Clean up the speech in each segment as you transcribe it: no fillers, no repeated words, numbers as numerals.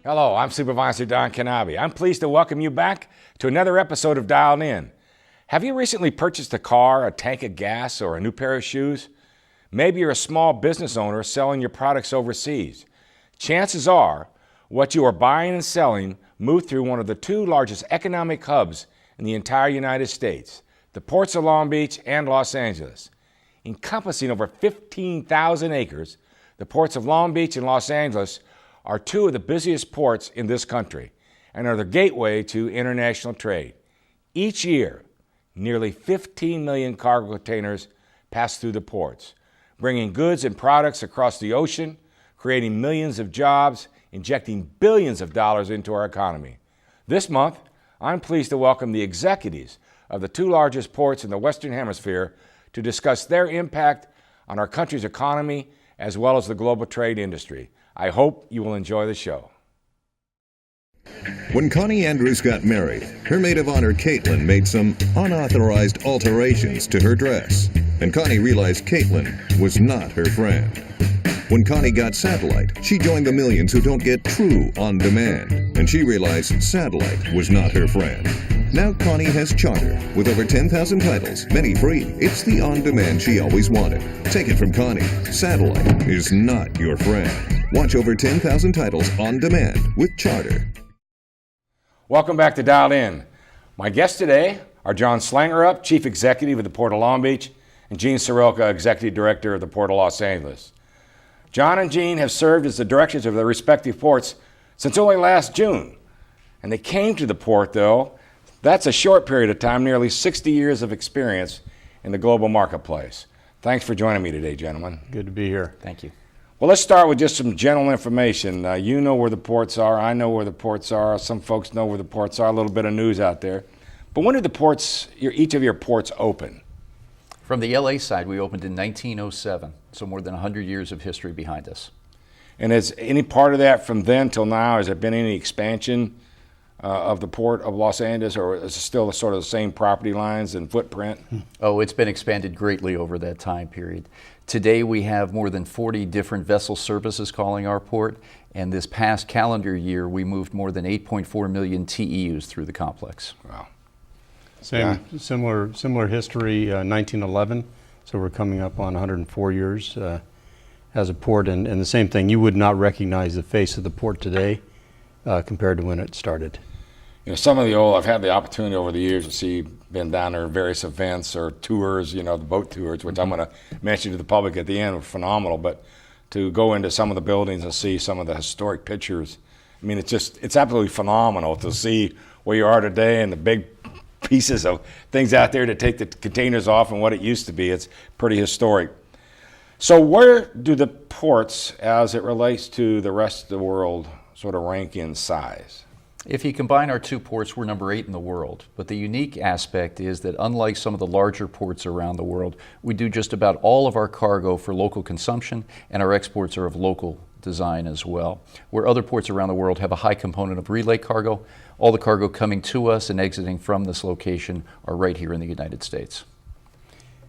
Hello, I'm Supervisor Don Knabe. I'm pleased to welcome you back to another episode of Dialed In. Have you recently purchased a car, a tank of gas, or a new pair of shoes? Maybe you're a small business owner selling your products overseas. Chances are what you are buying and selling moved through one of the two largest economic hubs in the entire United States, the ports of Long Beach and Los Angeles. Encompassing over 15,000 acres, the ports of Long Beach and Los Angeles are two of the busiest ports in this country and are the gateway to international trade. Each year, nearly 15 million cargo containers pass through the ports, bringing goods and products across the ocean, creating millions of jobs, injecting billions of dollars into our economy. This month, I'm pleased to welcome the executives of the two largest ports in the Western Hemisphere to discuss their impact on our country's economy as well as the global trade industry. I hope you will enjoy the show. When Connie Andrews got married, her maid of honor, Caitlin, made some unauthorized alterations to her dress, and Connie realized Caitlin was not her friend. When Connie got Satellite, she joined the millions who don't get true on-demand, and she realized Satellite was not her friend. Now Connie has Charter, with over 10,000 titles, many free. It's the on-demand she always wanted. Take it from Connie. Satellite is not your friend. Watch over 10,000 titles on demand with Charter. Welcome back to Dialed In. My guests today are John Slangerup, Chief Executive of the Port of Long Beach, and Gene Soroka, Executive Director of the Port of Los Angeles. John and Gene have served as the directors of their respective ports since only last June. And they came to the port, though. That's a short period of time, nearly 60 years of experience in the global marketplace. Thanks for joining me today, gentlemen. Good to be here. Thank you. Well, let's start with just some general information. You know where the ports are. I know where the ports are. Some folks know where the ports are. A little bit of news out there. But when did the ports, each of your ports, open? From the LA side, we opened in 1907, so more than 100 years of history behind us. And has any part of that from then till now, has there been any expansion of the Port of Los Angeles, or is it still sort of the same property lines and footprint? Oh, it's been expanded greatly over that time period. Today we have more than 40 different vessel services calling our port, and this past calendar year we moved more than 8.4 million TEUs through the complex. Wow. Similar history, 1911, so we're coming up on 104 years as a port, and the same thing, you would not recognize the face of the port today compared to when it started. You know, some of the old, I've had the opportunity over the years to see, been down there at various events or tours, you know, the boat tours, which I'm going to mention to the public at the end, were phenomenal, but to go into some of the buildings and see some of the historic pictures, I mean, it's absolutely phenomenal to see where you are today and the big pieces of things out there to take the containers off and what it used to be. It's pretty historic. So where do the ports, as it relates to the rest of the world, sort of rank in size? If you combine our two ports, we're number 8 in the world. But the unique aspect is that unlike some of the larger ports around the world, we do just about all of our cargo for local consumption, and our exports are of local design as well. Where other ports around the world have a high component of relay cargo, all the cargo coming to us and exiting from this location are right here in the United States.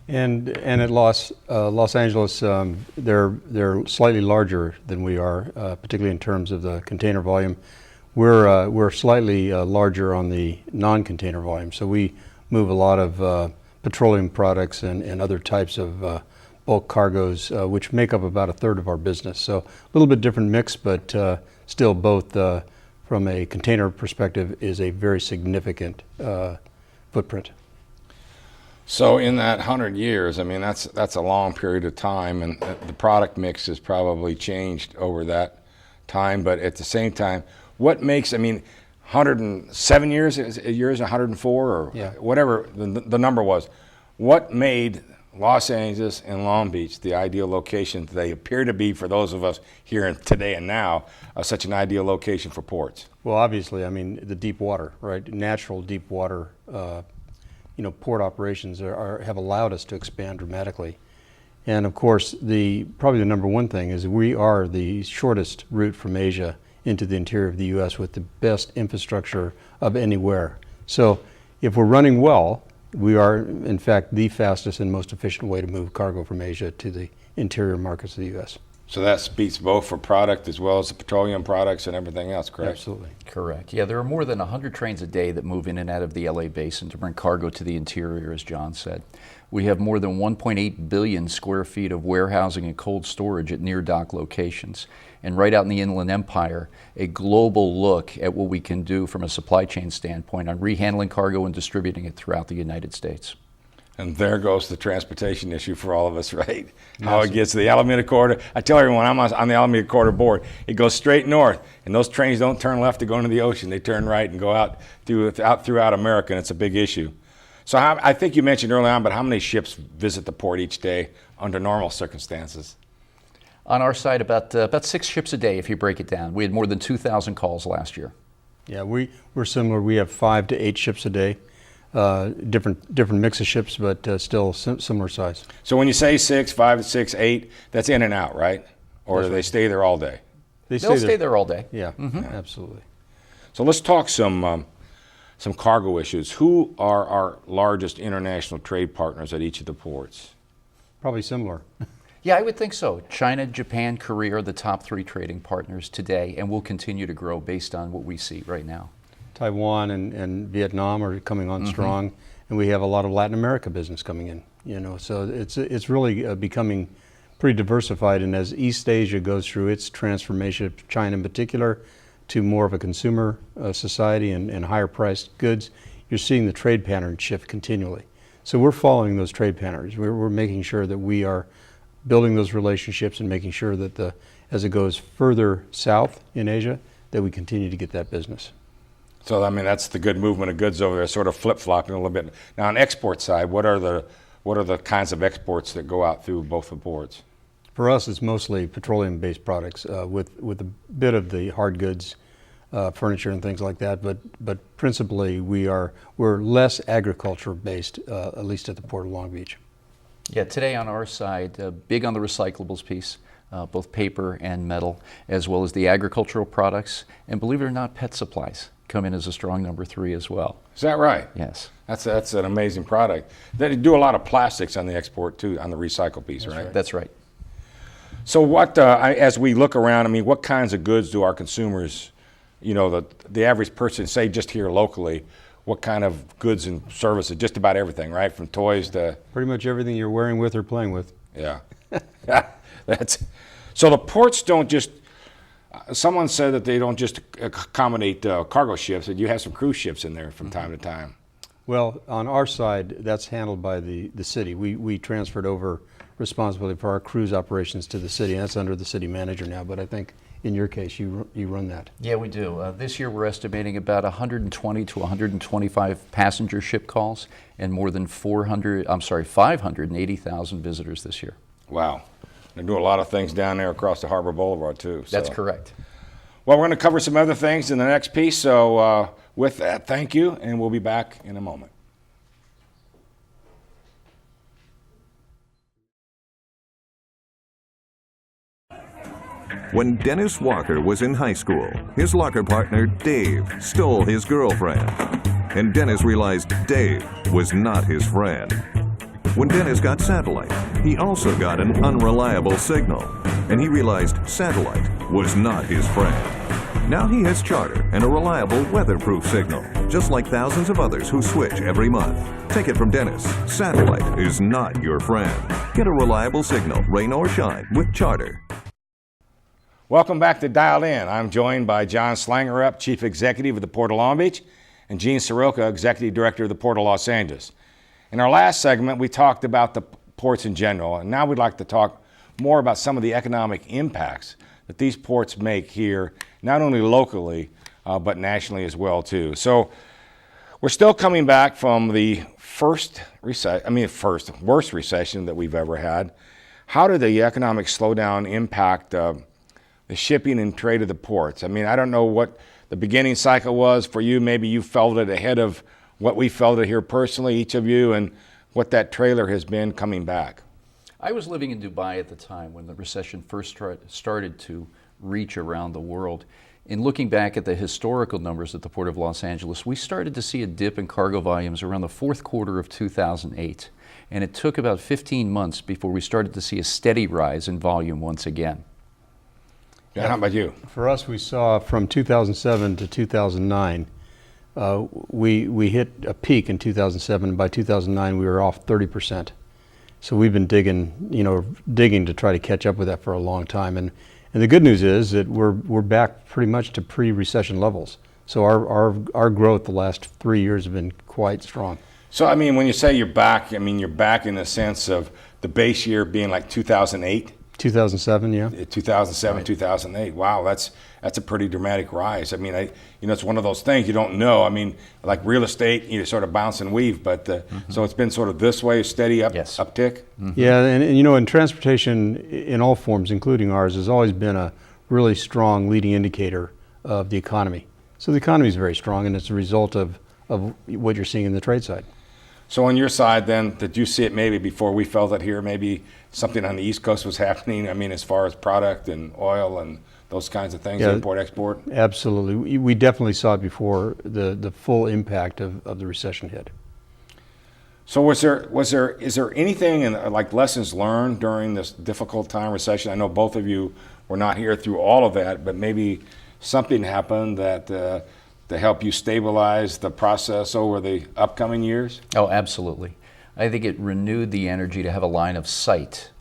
And at Los Angeles, they're slightly larger than we are, particularly in terms of the container volume. We're slightly larger on the non-container volume, so we move a lot of petroleum products and other types of bulk cargoes, which make up about 1/3 of our business. So a little bit different mix, but still both from a container perspective is a very significant footprint. So in that 100 years, I mean, that's a long period of time, and the product mix has probably changed over that time, but at the same time, what makes, I mean, 107 years, yours 104 or yeah, whatever the number was, what made Los Angeles and Long Beach the ideal location they appear to be for those of us here today and now, such an ideal location for ports? Well, obviously, I mean, the deep water, right? Natural deep water, port operations have allowed us to expand dramatically. And of course, probably the number one thing is we are the shortest route from Asia into the interior of the U.S. with the best infrastructure of anywhere. So if we're running well, we are, in fact, the fastest and most efficient way to move cargo from Asia to the interior markets of the U.S. So that speaks both for product as well as the petroleum products and everything else, correct? Absolutely. Correct. Yeah, there are more than 100 trains a day that move in and out of the LA basin to bring cargo to the interior, as John said. We have more than 1.8 billion square feet of warehousing and cold storage at near dock locations. And right out in the Inland Empire, a global look at what we can do from a supply chain standpoint on rehandling cargo and distributing it throughout the United States. And there goes the transportation issue for all of us, right? How it gets to the Alameda Corridor. I tell everyone, I'm on the Alameda Corridor board. It goes straight north, and those trains don't turn left to go into the ocean. They turn right and go out throughout America, and it's a big issue. So I think you mentioned early on, but how many ships visit the port each day under normal circumstances? On our side, about 6 ships a day if you break it down. We had more than 2,000 calls last year. Yeah, we're similar. We have 5 to 8 ships a day. Different mix of ships, but still similar size. So when you say 6, 5, 6, 8, that's in and out, right? Or do they stay there all day? They'll stay there all day. Yeah, absolutely. So let's talk some cargo issues. Who are our largest international trade partners at each of the ports? Probably similar. Yeah, I would think so. China, Japan, Korea are the top 3 trading partners today, and will continue to grow based on what we see right now. Taiwan and Vietnam are coming on strong, and we have a lot of Latin America business coming in. So it's really becoming pretty diversified. And as East Asia goes through its transformation, China in particular, to more of a consumer society and higher priced goods, you're seeing the trade pattern shift continually. So we're following those trade patterns. We're making sure that we are building those relationships and making sure that as it goes further south in Asia, that we continue to get that business. So, I mean, that's the good movement of goods over there, sort of flip-flopping a little bit. Now, on the export side, what are the kinds of exports that go out through both the ports? For us, it's mostly petroleum-based products with a bit of the hard goods, furniture and things like that. But principally, we're less agriculture-based, at least at the Port of Long Beach. Yeah, today on our side, big on the recyclables piece, both paper and metal, as well as the agricultural products, and believe it or not, pet supplies come in as a strong number 3 as well. Is that right? Yes. That's an amazing product. They do a lot of plastics on the export too, on the recycle piece, right? That's right. So what, as we look around, I mean, what kinds of goods do our consumers, the average person, say just here locally, what kind of goods and services? Just about everything, right? From toys to... Pretty much everything you're wearing with or playing with. Yeah. So the ports don't just... someone said that they don't just accommodate cargo ships, that you have some cruise ships in there from time to time. Well, on our side, that's handled by the city. We transferred over responsibility for our cruise operations to the city, and that's under the city manager now, but I think in your case, you run that. Yeah, we do. This year we're estimating about 120 to 125 passenger ship calls and more than 580,000 visitors this year. Wow. They do a lot of things down there across the Harbor Boulevard too. So. That's correct. Well, we're going to cover some other things in the next piece, so with that, thank you, and we'll be back in a moment. When Dennis Walker was in high school, his locker partner, Dave, stole his girlfriend. And Dennis realized Dave was not his friend. When Dennis got satellite, he also got an unreliable signal. And he realized satellite was not his friend. Now he has Charter and a reliable weatherproof signal, just like thousands of others who switch every month. Take it from Dennis. Satellite is not your friend. Get a reliable signal, rain or shine, with Charter. Welcome back to Dialed In. I'm joined by John Slangerup, Chief Executive of the Port of Long Beach, and Gene Soroka, Executive Director of the Port of Los Angeles. In our last segment, we talked about the ports in general, and now we'd like to talk more about some of the economic impacts that these ports make here, not only locally, but nationally as well, too. So we're still coming back from the worst recession that we've ever had. How did the economic slowdown impact the shipping and trade of the ports? I mean, I don't know what the beginning cycle was for you. Maybe you felt it ahead of what we felt it here personally, each of you, and what that trailer has been coming back. I was living in Dubai at the time when the recession first started to reach around the world. In looking back at the historical numbers at the Port of Los Angeles, we started to see a dip in cargo volumes around the fourth quarter of 2008. And it took about 15 months before we started to see a steady rise in volume once again. John, how about you? For us, we saw from 2007 to 2009, we hit a peak in 2007. By 2009, we were off 30%. So we've been digging to try to catch up with that for a long time. And the good news is that we're back pretty much to pre-recession levels. So our growth the last 3 years have been quite strong. So, I mean, when you say you're back, I mean, you're back in the sense of the base year being like 2008? 2007, yeah. 2007, 2008. Wow, that's a pretty dramatic rise. I mean, it's one of those things you don't know. I mean, like real estate, you sort of bounce and weave, but so it's been sort of this way, steady uptick? Mm-hmm. Yeah, and in transportation in all forms, including ours, has always been a really strong leading indicator of the economy. So the economy is very strong, and it's a result of what you're seeing in the trade side. So on your side then, did you see it maybe before we felt it here, maybe something on the East Coast was happening? I mean, as far as product and oil and those kinds of things, import, export? Absolutely. We definitely saw it before the full impact of the recession hit. So is there anything in like lessons learned during this difficult time, recession? I know both of you were not here through all of that, but maybe something happened that to help you stabilize the process over the upcoming years? Oh, absolutely. I think it renewed the energy to have a line of sight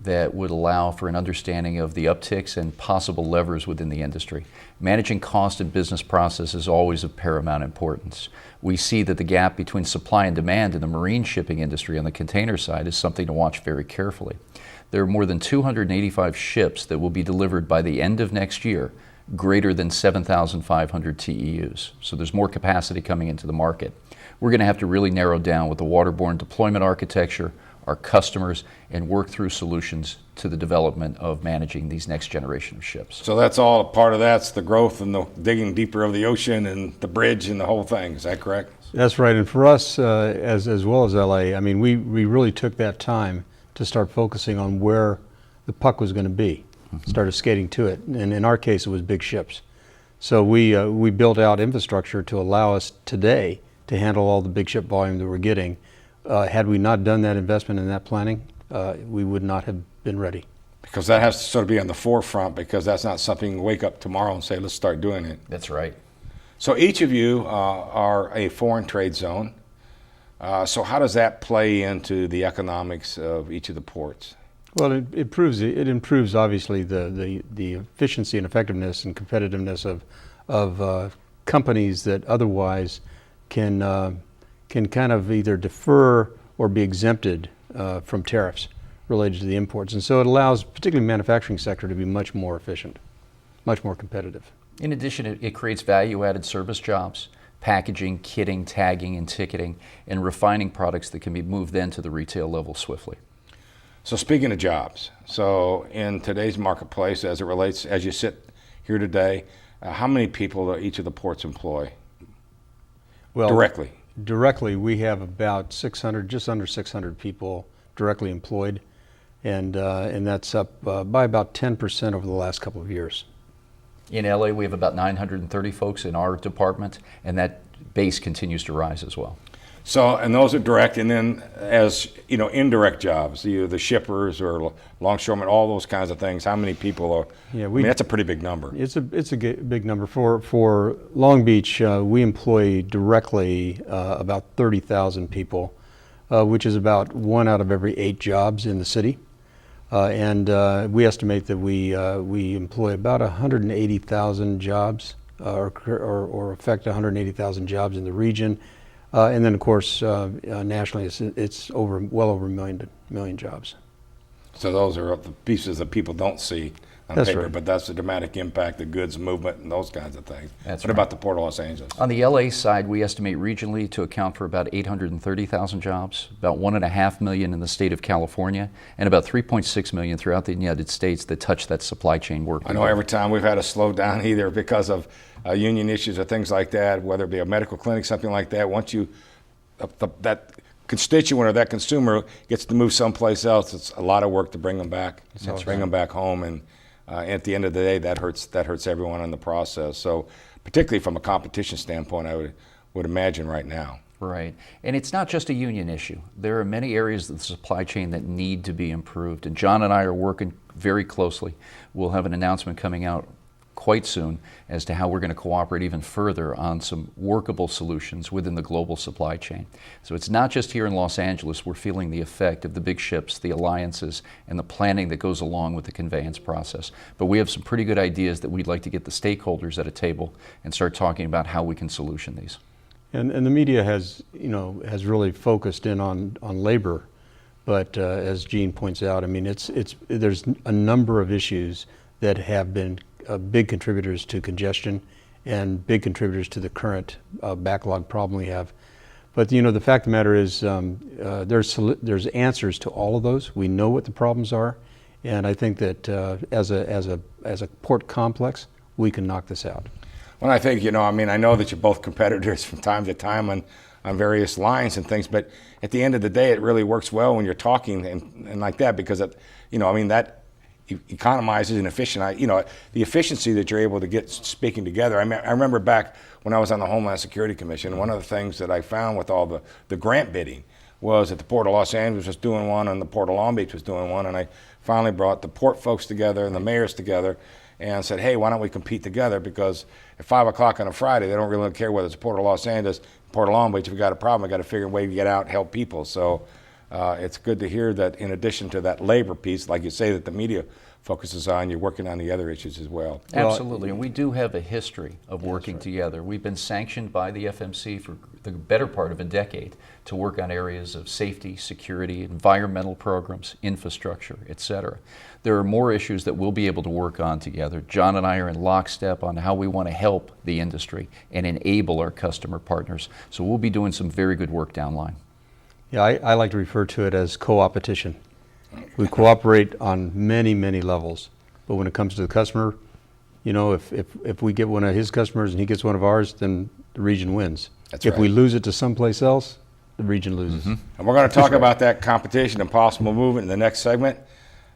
that would allow for an understanding of the upticks and possible levers within the industry. Managing cost and business process is always of paramount importance. We see that the gap between supply and demand in the marine shipping industry on the container side is something to watch very carefully. There are more than 285 ships that will be delivered by the end of next year, greater than 7,500 TEUs. So there's more capacity coming into the market. We're going to have to really narrow down with the waterborne deployment architecture, our customers, and work through solutions to the development of managing these next generation of ships. So that's all a part of that's the growth and the digging deeper of the ocean and the bridge and the whole thing. Is that correct? That's right. And for us, as well as LA, I mean, we really took that time to start focusing on where the puck was going to be. Started skating to it, and in our case, it was big ships. So we built out infrastructure to allow us today to handle all the big ship volume that we're getting. Had we not done that investment and that planning, we would not have been ready. Because that has to sort of be on the forefront, because that's not something you wake up tomorrow and say, let's start doing it. That's right. So each of you are a foreign trade zone. So how does that play into the economics of each of the ports? Well, it improves obviously the efficiency and effectiveness and competitiveness of companies that otherwise can kind of either defer or be exempted from tariffs related to the imports. And so it allows particularly the manufacturing sector to be much more efficient, much more competitive. In addition, it creates value-added service jobs, packaging, kitting, tagging, and ticketing, and refining products that can be moved then to the retail level swiftly. So speaking of jobs, so in today's marketplace, as it relates, as you sit here today, how many people do each of the ports employ? Well, Directly, we have about 600, just under 600 people directly employed, and that's up by about 10% over the last couple of years. In LA, we have about 930 folks in our department, and that base continues to rise as well. So, and those are direct, and then as you know, indirect jobs, the shippers or longshoremen, all those kinds of things. How many people are? Yeah, I mean, that's a pretty big number. It's a big number for Long Beach. We employ directly about 30,000 people, which is about 1 out of every 8 jobs in the city, and we estimate that we employ about 180,000 jobs, or affect 180,000 jobs in the region. And then, of course, nationally, it's well over a million jobs. So those are the pieces that people don't see on paper, right. But that's the dramatic impact, the goods movement, and those kinds of things. What about the Port of Los Angeles? On the LA side, we estimate regionally to account for about 830,000 jobs, about 1.5 million in the state of California, and about 3.6 million throughout the United States that touch that supply chain work. I know every time we've had to slow down either because of union issues or things like that, whether it be a medical clinic, something like that, once you, that constituent or that consumer gets to move someplace else, it's a lot of work to bring them back, them back home, and at the end of the day, that hurts everyone in the process. So, particularly from a competition standpoint, I would imagine right now. Right, and it's not just a union issue. There are many areas of the supply chain that need to be improved, and John and I are working very closely. We'll have an announcement coming out quite soon as to how we're going to cooperate even further on some workable solutions within the global supply chain. So it's not just here in Los Angeles we're feeling the effect of the big ships, the alliances, and the planning that goes along with the conveyance process. But we have some pretty good ideas that we'd like to get the stakeholders at a table and start talking about how we can solution these. And the media has, has really focused in on labor, but as Gene points out, I mean, there's a number of issues that have been big contributors to congestion and big contributors to the current backlog problem we have. But the fact of the matter is there's answers to all of those. We know what the problems are, and I think that as a port complex, we can knock this out. Well, I think, I know that you're both competitors from time to time on various lines and things, but at the end of the day, it really works well when you're talking and like that, because, that economizes and efficient. The efficiency that you're able to get speaking together. I remember back when I was on the Homeland Security Commission, one of the things that I found with all the grant bidding was that the Port of Los Angeles was doing one and the Port of Long Beach was doing one, and I finally brought the port folks together and the mayors together and said, hey, why don't we compete together? Because at 5 o'clock on a Friday, they don't really care whether it's Port of Los Angeles, Port of Long Beach. If we got a problem, we got to figure a way to get out and help people. So it's good to hear that in addition to that labor piece, like you say, that the media focuses on, you're working on the other issues as well. Absolutely, and we do have a history of working together. We've been sanctioned by the FMC for the better part of a decade to work on areas of safety, security, environmental programs, infrastructure, etc. There are more issues that we'll be able to work on together. John and I are in lockstep on how we want to help the industry and enable our customer partners. So we'll be doing some very good work down line. Yeah, I like to refer to it as co-opetition. We cooperate on many, many levels, but when it comes to the customer, if we get one of his customers and he gets one of ours, then the region wins. That's if right. we lose it to someplace else, the region loses. And we're going to talk about that competition and possible movement in the next segment.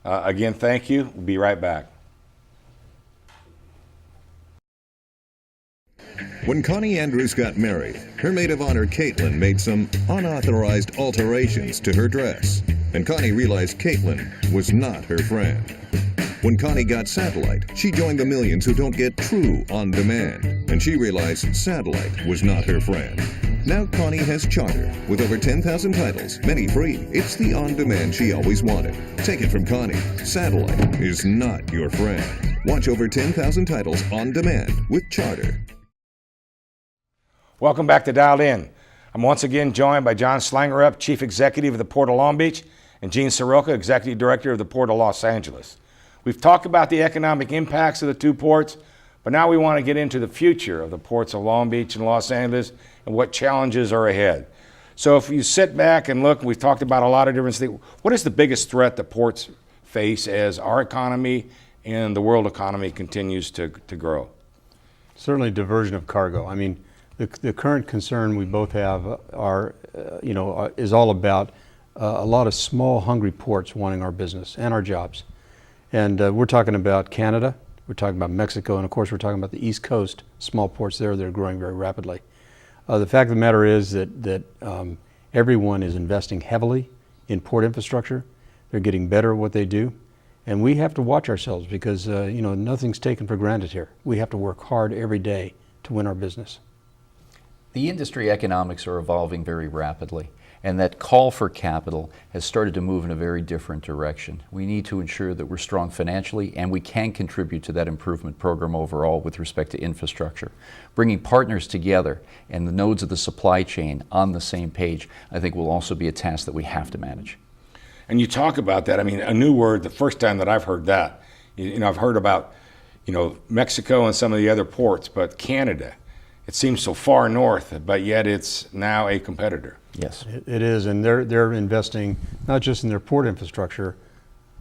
Again, thank you. We'll be right back. When Connie Andrews got married, her maid of honor, Caitlin, made some unauthorized alterations to her dress. And Connie realized Caitlin was not her friend. When Connie got satellite, she joined the millions who don't get true on-demand. And she realized satellite was not her friend. Now Connie has Charter, with over 10,000 titles, many free. It's the on-demand she always wanted. Take it from Connie. Satellite is not your friend. Watch over 10,000 titles on demand with Charter. Welcome back to Dialed In. I'm once again joined by John Slangerup, Chief Executive of the Port of Long Beach, and Gene Soroka, Executive Director of the Port of Los Angeles. We've talked about the economic impacts of the two ports, but now we want to get into the future of the ports of Long Beach and Los Angeles and what challenges are ahead. So if you sit back and look, we've talked about a lot of different things. What is the biggest threat that ports face as our economy and the world economy continues to grow? Certainly diversion of cargo. I mean, the current concern we both have is all about a lot of small, hungry ports wanting our business and our jobs. And we're talking about Canada, we're talking about Mexico, and of course we're talking about the East Coast, small ports there that are growing very rapidly. The fact of the matter is that everyone is investing heavily in port infrastructure. They're getting better at what they do. And we have to watch ourselves because nothing's taken for granted here. We have to work hard every day to win our business. The industry economics are evolving very rapidly, and that call for capital has started to move in a very different direction. We need to ensure that we're strong financially and we can contribute to that improvement program overall with respect to infrastructure. Bringing partners together and the nodes of the supply chain on the same page, I think, will also be a task that we have to manage. And you talk about that. I mean, a new word, the first time that I've heard that, I've heard about, Mexico and some of the other ports, but Canada, it seems so far north, but yet it's now a competitor. Yes. It is, and they're investing not just in their port infrastructure,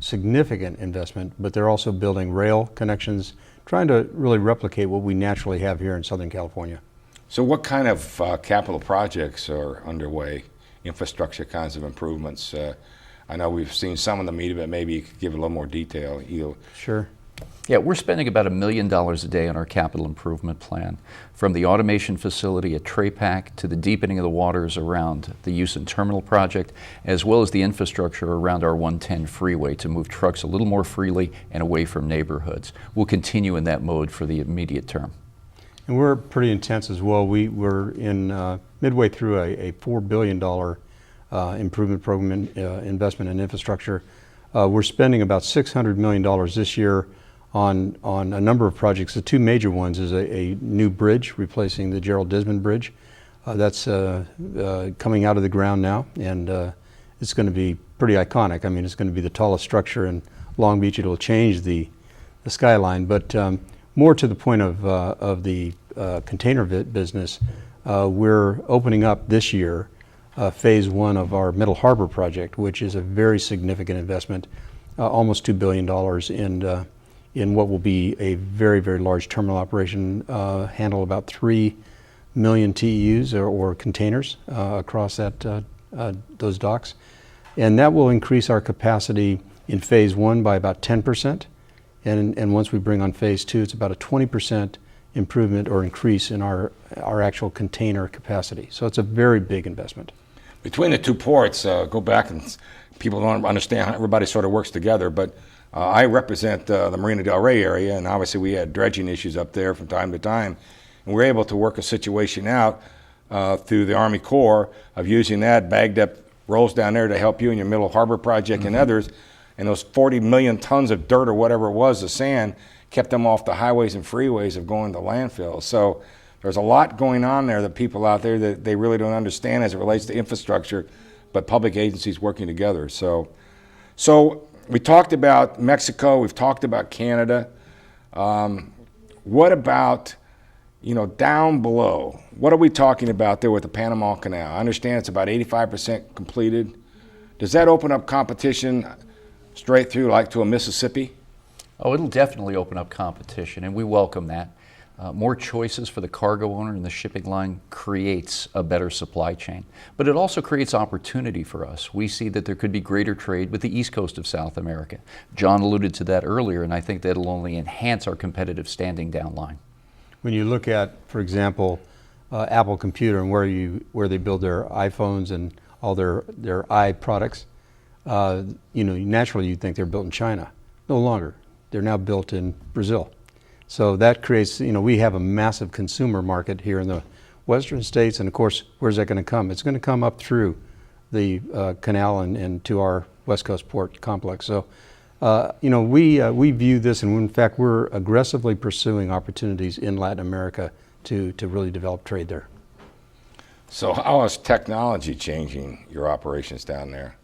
significant investment, but they're also building rail connections, trying to really replicate what we naturally have here in Southern California. So what kind of capital projects are underway, infrastructure kinds of improvements? I know we've seen some in the media, but maybe you could give a little more detail. Sure. Yeah, we're spending about $1 million a day on our capital improvement plan, from the automation facility at TRAPAC to the deepening of the waters around the Houston Terminal project, as well as the infrastructure around our 110 freeway to move trucks a little more freely and away from neighborhoods. We'll continue in that mode for the immediate term. And we're pretty intense as well. We're in midway through a $4 billion improvement program, investment in infrastructure. We're spending about $600 million this year on a number of projects. The two major ones is a new bridge replacing the Gerald Dismond Bridge. That's coming out of the ground now, and it's going to be pretty iconic. I mean, it's going to be the tallest structure in Long Beach. It'll change the skyline, but more to the point of the container business, we're opening up this year phase one of our Middle Harbor project, which is a very significant investment, almost $2 billion in what will be a very, very large terminal operation, handle about 3 million TEUs or containers across those docks. And that will increase our capacity in phase one by about 10%. And once we bring on phase two, it's about a 20% improvement or increase in our actual container capacity. So it's a very big investment. Between the two ports, go back, and people don't understand how everybody sort of works together, but I represent the Marina del Rey area, and obviously we had dredging issues up there from time to time, and we're able to work a situation out through the Army Corps of using that bagged up rolls down there to help you in your Middle Harbor project and others, and those 40 million tons of dirt or whatever it was, the sand, kept them off the highways and freeways of going to landfills. So there's a lot going on there that people out there that they really don't understand as it relates to infrastructure, but public agencies working together. So we talked about Mexico, we've talked about Canada. What about, down below? What are we talking about there with the Panama Canal? I understand it's about 85% completed. Does that open up competition straight through like to a Mississippi? Oh, it'll definitely open up competition, and we welcome that. More choices for the cargo owner and the shipping line creates a better supply chain. But it also creates opportunity for us. We see that there could be greater trade with the east coast of South America. John alluded to that earlier, and I think that'll only enhance our competitive standing down line. When you look at, for example, Apple Computer and where they build their iPhones and all their i products, naturally you'd think they're built in China. No longer. They're now built in Brazil. So that creates, we have a massive consumer market here in the western states, and of course, where's that going to come? It's going to come up through the canal and to our West Coast port complex. So, we view this, and in fact, we're aggressively pursuing opportunities in Latin America to really develop trade there. So how is technology changing your operations down there?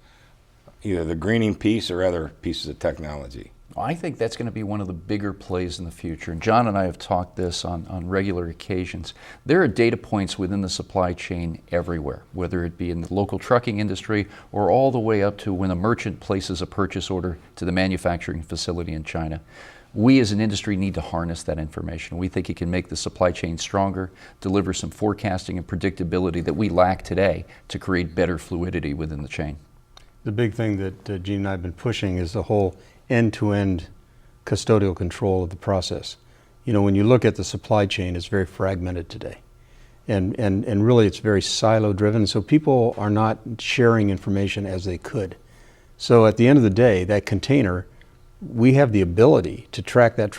Either the greening piece or other pieces of technology? I think that's going to be one of the bigger plays in the future. And John and I have talked this on regular occasions. There are data points within the supply chain everywhere, whether it be in the local trucking industry or all the way up to when a merchant places a purchase order to the manufacturing facility in China. We as an industry need to harness that information. We think it can make the supply chain stronger, deliver some forecasting and predictability that we lack today to create better fluidity within the chain. The big thing that Gene and I have been pushing is the whole end-to-end custodial control of the process. When you look at the supply chain, it's very fragmented today. And really it's very silo-driven, so people are not sharing information as they could. So at the end of the day, that container, we have the ability to track that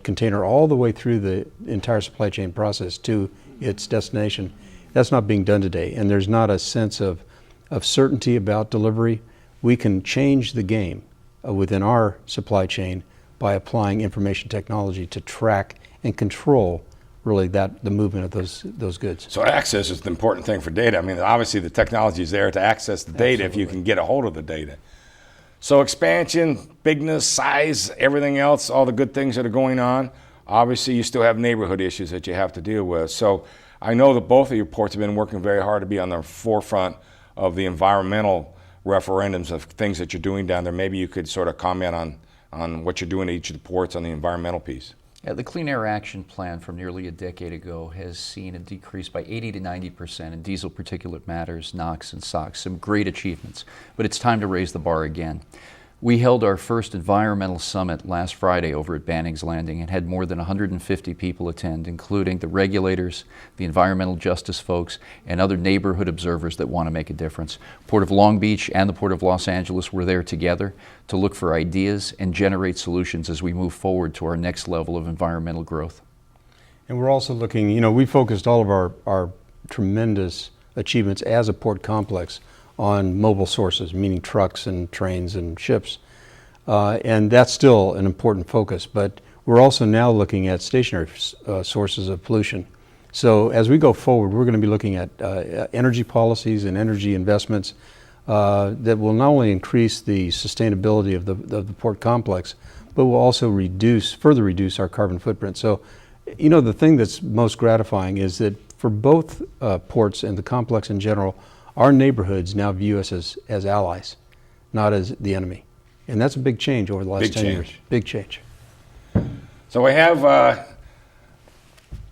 container all the way through the entire supply chain process to its destination. That's not being done today, and there's not a sense of certainty about delivery. We can change the game within our supply chain by applying information technology to track and control really the movement of those goods. So access is the important thing for data. I mean, obviously the technology is there to access the data. Absolutely. If you can get a hold of the data. So expansion, bigness, size, everything else, all the good things that are going on. Obviously you still have neighborhood issues that you have to deal with. So I know that both of your ports have been working very hard to be on the forefront of the environmental referendums of things that you're doing down there. Maybe you could sort of comment on what you're doing at each of the ports on the environmental piece. Yeah, the Clean Air Action Plan from nearly a decade ago has seen a decrease by 80 to 90% in diesel particulate matters, NOx and SOx, some great achievements, but it's time to raise the bar again. We held our first environmental summit last Friday over at Banning's Landing and had more than 150 people attend, including the regulators, the environmental justice folks, and other neighborhood observers that want to make a difference. Port of Long Beach and the Port of Los Angeles were there together to look for ideas and generate solutions as we move forward to our next level of environmental growth. And we're also looking, we focused all of our tremendous achievements as a port complex on mobile sources, meaning trucks and trains and ships. And that's still an important focus, but we're also now looking at stationary sources of pollution. So as we go forward, we're going to be looking at energy policies and energy investments that will not only increase the sustainability of the port complex, but will also further reduce our carbon footprint. So, the thing that's most gratifying is that for both ports and the complex in general, our neighborhoods now view us as allies, not as the enemy. And that's a big change over the last 10 years. Big change. So we have a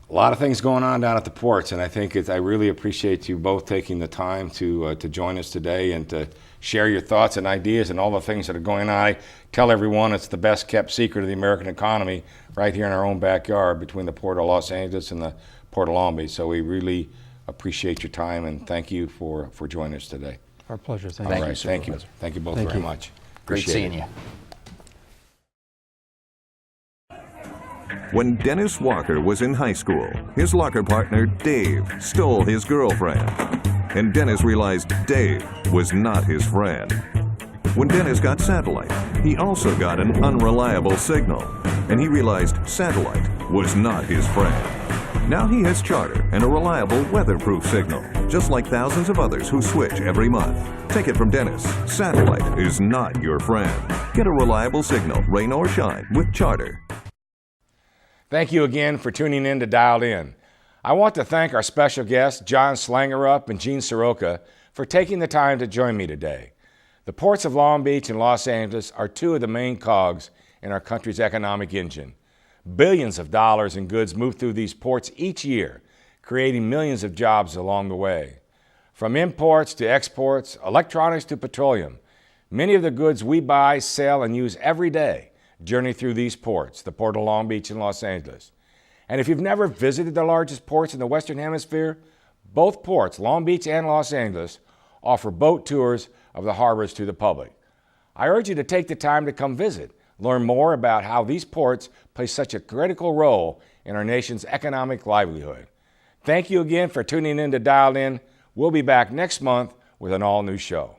lot of things going on down at the ports, and I really appreciate you both taking the time to join us today and to share your thoughts and ideas and all the things that are going on. I tell everyone it's the best kept secret of the American economy right here in our own backyard between the Port of Los Angeles and the Port of Long Beach. So we really appreciate your time, and thank you for joining us today. Our pleasure. Thank you. Thank you. Thank you both very much. Great seeing you. When Dennis Walker was in high school, his locker partner, Dave, stole his girlfriend. And Dennis realized Dave was not his friend. When Dennis got satellite, he also got an unreliable signal. And he realized satellite was not his friend. Now he has Charter and a reliable weatherproof signal, just like thousands of others who switch every month. Take it from Dennis. Satellite is not your friend. Get a reliable signal, rain or shine, with Charter. Thank you again for tuning in to Dialed In. I want to thank our special guests, John Slangerup and Gene Soroka, for taking the time to join me today. The ports of Long Beach and Los Angeles are two of the main cogs in our country's economic engine. Billions of dollars in goods move through these ports each year, creating millions of jobs along the way. From imports to exports, electronics to petroleum, many of the goods we buy, sell, and use every day journey through these ports, the Port of Long Beach and Los Angeles. And if you've never visited the largest ports in the Western Hemisphere, both ports, Long Beach and Los Angeles, offer boat tours of the harbors to the public. I urge you to take the time to come visit, learn more about how these ports play such a critical role in our nation's economic livelihood. Thank you again for tuning in to Dialed In. We'll be back next month with an all-new show.